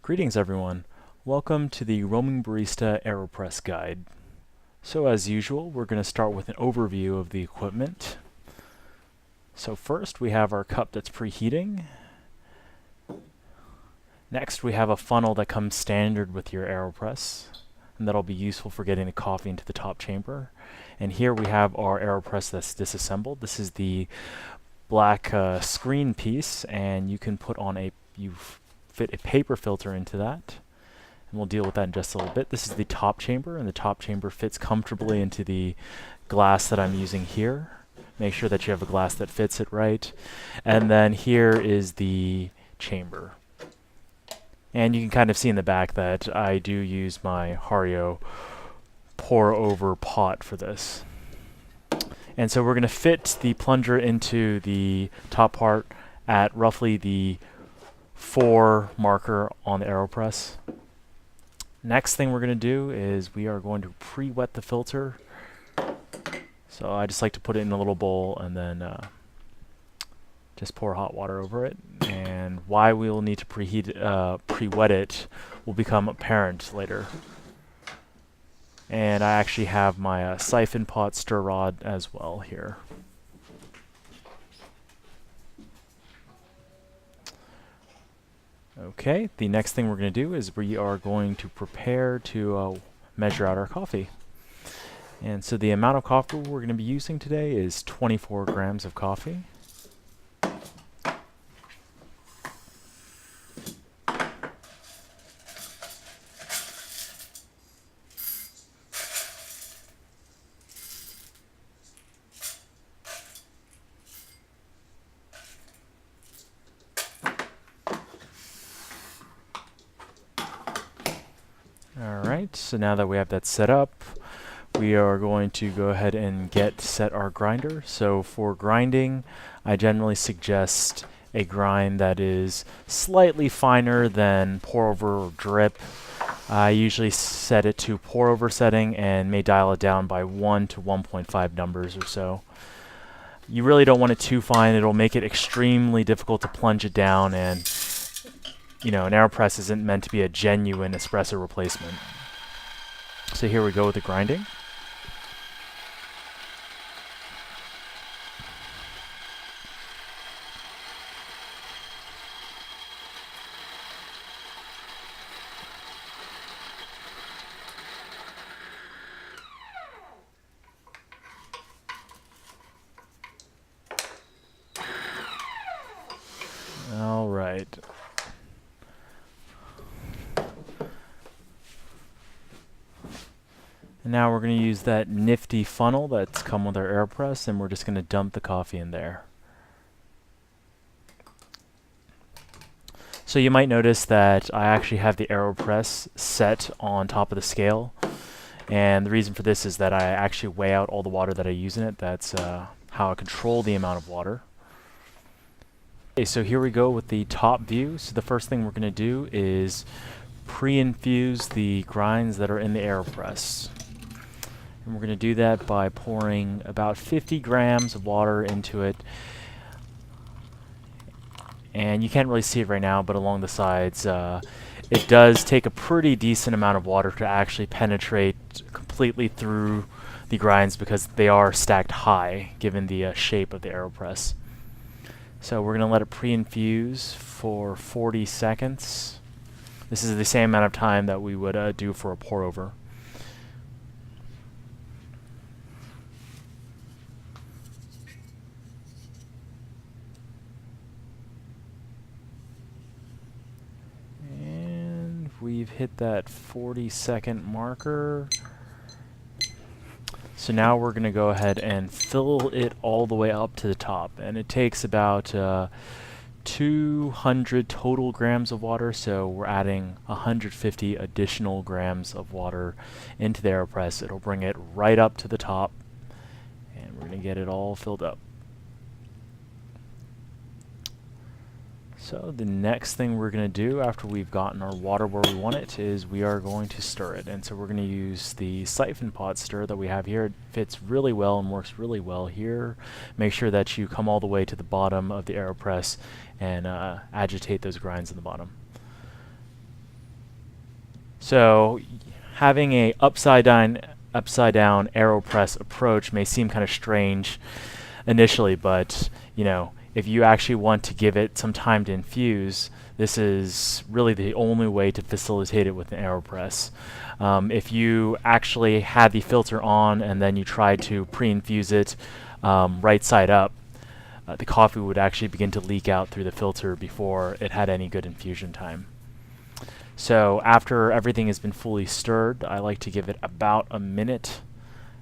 Greetings everyone. Welcome to the Roaming Barista AeroPress guide. So as usual, we're going to start with an overview of the equipment. So first we have our cup that's preheating. Next we have a funnel that comes standard with your AeroPress, and that'll be useful for getting the coffee into the top chamber. And here we have our AeroPress that's disassembled. This is the black screen piece, and you can put on fit a paper filter into that, and we'll deal with that in just a little bit. This is the top chamber, and the top chamber fits comfortably into the glass that I'm using here. Make sure that you have a glass that fits it right. And then here is the chamber. And you can kind of see in the back that I do use my Hario pour over pot for this. And so we're going to fit the plunger into the top part at roughly the 4 marker on the AeroPress. Next thing we're going to do is we are going to pre-wet the filter. So I just like to put it in a little bowl and then just pour hot water over it. And why we will need to pre-wet it will become apparent later. And I actually have my siphon pot stir rod as well here. Okay, the next thing we're going to do is we are going to prepare to measure out our coffee. And so the amount of coffee we're going to be using today is 24 grams of coffee. Alright, so now that we have that set up, we are going to go ahead and set our grinder. So for grinding, I generally suggest a grind that is slightly finer than pour over or drip. I usually set it to pour over setting and may dial it down by 1 to 1.5 numbers or so. You really don't want it too fine. It'll make it extremely difficult to plunge it down, and you know, an AeroPress isn't meant to be a genuine espresso replacement. So here we go with the grinding. All right. And now we're going to use that nifty funnel that's come with our AeroPress, and we're just going to dump the coffee in there. So you might notice that I actually have the AeroPress set on top of the scale, and the reason for this is that I actually weigh out all the water that I use in it. That's how I control the amount of water. Okay, so here we go with the top view. So the first thing we're going to do is pre-infuse the grinds that are in the AeroPress. And we're going to do that by pouring about 50 grams of water into it. And you can't really see it right now, but along the sides, it does take a pretty decent amount of water to actually penetrate completely through the grinds because they are stacked high, given the shape of the AeroPress. So we're going to let it pre-infuse for 40 seconds. This is the same amount of time that we would do for a pour over. And we've hit that 40-second marker. So now we're going to go ahead and fill it all the way up to the top, and it takes about 200 total grams of water, so we're adding 150 additional grams of water into the AeroPress. It'll bring it right up to the top, and we're going to get it all filled up. So the next thing we're going to do after we've gotten our water where we want it is we are going to stir it. And so we're going to use the siphon pot stir that we have here. It fits really well and works really well here. Make sure that you come all the way to the bottom of the AeroPress and agitate those grinds in the bottom. So having a upside down AeroPress approach may seem kind of strange initially, but if you actually want to give it some time to infuse, this is really the only way to facilitate it with an AeroPress. If you actually had the filter on and then you tried to pre-infuse it right side up, the coffee would actually begin to leak out through the filter before it had any good infusion time. So after everything has been fully stirred, I like to give it about a minute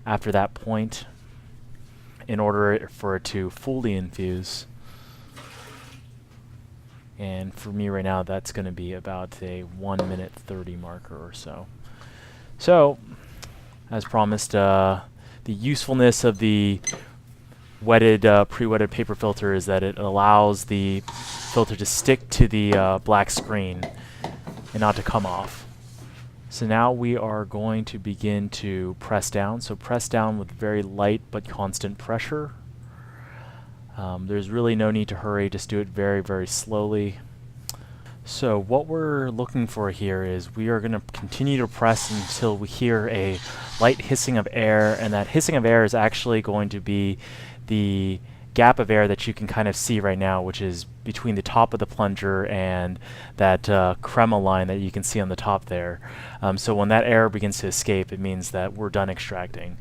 after that point in order for it to fully infuse. And for me right now, that's going to be about a 1 minute 30 marker or so. So, as promised, the usefulness of the pre-wetted paper filter is that it allows the filter to stick to the black screen and not to come off. So now we are going to begin to press down. So press down with very light but constant pressure. There's really no need to hurry, just do it very, very slowly. So what we're looking for here is we are going to continue to press until we hear a light hissing of air, and that hissing of air is actually going to be the gap of air that you can kind of see right now, which is between the top of the plunger and that crema line that you can see on the top there. So when that air begins to escape, it means that we're done extracting.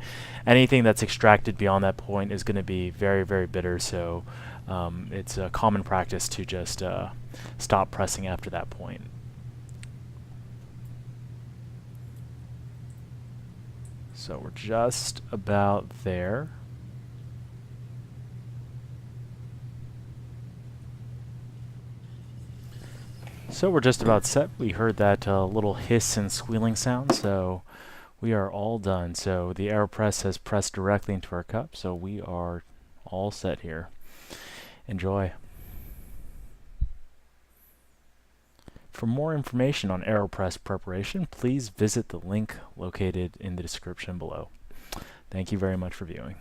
Anything that's extracted beyond that point is going to be very, very bitter, so it's a common practice to just stop pressing after that point. So we're just about there. So we're just about set. We heard that little hiss and squealing sound, so we are all done. So the AeroPress has pressed directly into our cup, so we are all set here. Enjoy. For more information on AeroPress preparation, please visit the link located in the description below. Thank you very much for viewing.